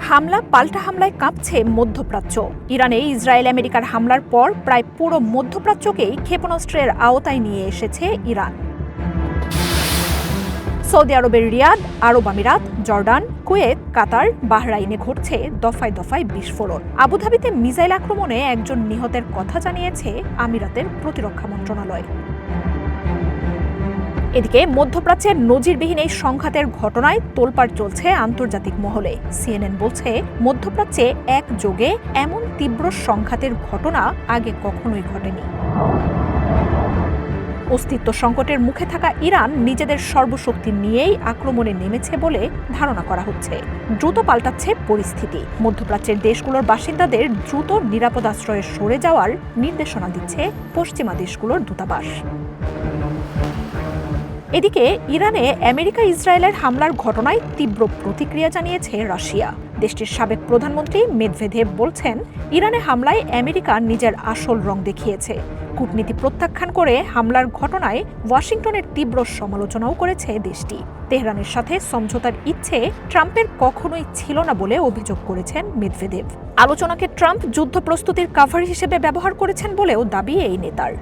হামলা পাল্টা হামলায় কাঁপছে মধ্যপ্রাচ্য। ইরানে ইসরায়েল আমেরিকার হামলার পর প্রায় পুরো মধ্যপ্রাচ্যকেই ক্ষেপণাস্ত্রের আওতায় নিয়ে এসেছে ইরান। সৌদি আরবের রিয়াদ, আরব আমিরাত, জর্ডান, কুয়েত, কাতার, বাহরাইনে ঘটছে দফায় দফায় বিস্ফোরণ। আবুধাবিতে মিসাইল আক্রমণে একজন নিহতের কথা জানিয়েছে আমিরাতের প্রতিরক্ষা মন্ত্রণালয়। এদিকে মধ্যপ্রাচ্যের নজিরবিহীন এই সংঘাতের ঘটনায় তোলপাড় চলছে আন্তর্জাতিক মহলে। সিএনএন বলছে, মধ্যপ্রাচ্যে একযোগে এমন তীব্র সংঘাতের ঘটনা আগে কখনোই ঘটেনি। অস্তিত্ব সংকটের মুখে থাকা ইরান নিজেদের সর্বশক্তি নিয়েই আক্রমণে নেমেছে বলে ধারণা করা হচ্ছে। দ্রুত পাল্টাচ্ছে পরিস্থিতি। মধ্যপ্রাচ্যের দেশগুলোর বাসিন্দাদের দ্রুত নিরাপদ আশ্রয়ে সরে যাওয়ার নির্দেশনা দিচ্ছে পশ্চিমা দেশগুলোর দূতাবাস। এদিকে ইরানে আমেরিকা ইসরায়েলের হামলার ঘটনায় তীব্র প্রতিক্রিয়া জানিয়েছে রাশিয়া। দেশটির সাবেক প্রধানমন্ত্রী মেদভেদেভ বলছেন, ইরানে হামলায় আমেরিকা নিজের আসল রং দেখিয়েছে। কূটনীতি প্রত্যাখ্যান করে হামলার ঘটনায় ওয়াশিংটনের তীব্র সমালোচনাও করেছে দেশটি। তেহরানের সাথে সমঝোতার ইচ্ছে ট্রাম্পের কখনোই ছিল না বলে অভিযোগ করেছেন মেদভেদেভ। আলোচনাকে ট্রাম্প যুদ্ধ প্রস্তুতির কাভার হিসেবে ব্যবহার করেছেন বলেও দাবি এই নেতার।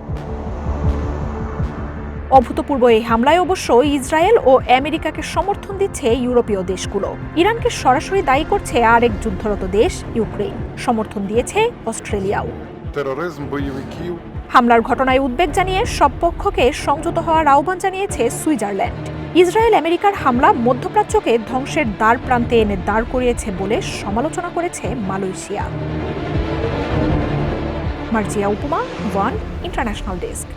অভূতপূর্ব এই হামলায় অবশ্য ইসরায়েল ও আমেরিকাকে সমর্থন দিচ্ছে ইউরোপীয় দেশগুলো। ইরানকে সরাসরি দায়ী করছে আরেক যুদ্ধরত দেশ ইউক্রেন। সমর্থন দিয়েছে অস্ট্রেলিয়াও। হামলার ঘটনায় উদ্বেগ জানিয়ে সব পক্ষকে সংযত হওয়ার আহ্বান জানিয়েছে সুইজারল্যান্ড। ইসরায়েল আমেরিকার হামলা মধ্যপ্রাচ্যকে ধ্বংসের দ্বার প্রান্তে এনে দাঁড় করিয়েছে বলে সমালোচনা করেছে মালয়েশিয়া। মার্জিয়া উপমা, ওয়ান ইন্টারন্যাশনাল ডেস্ক।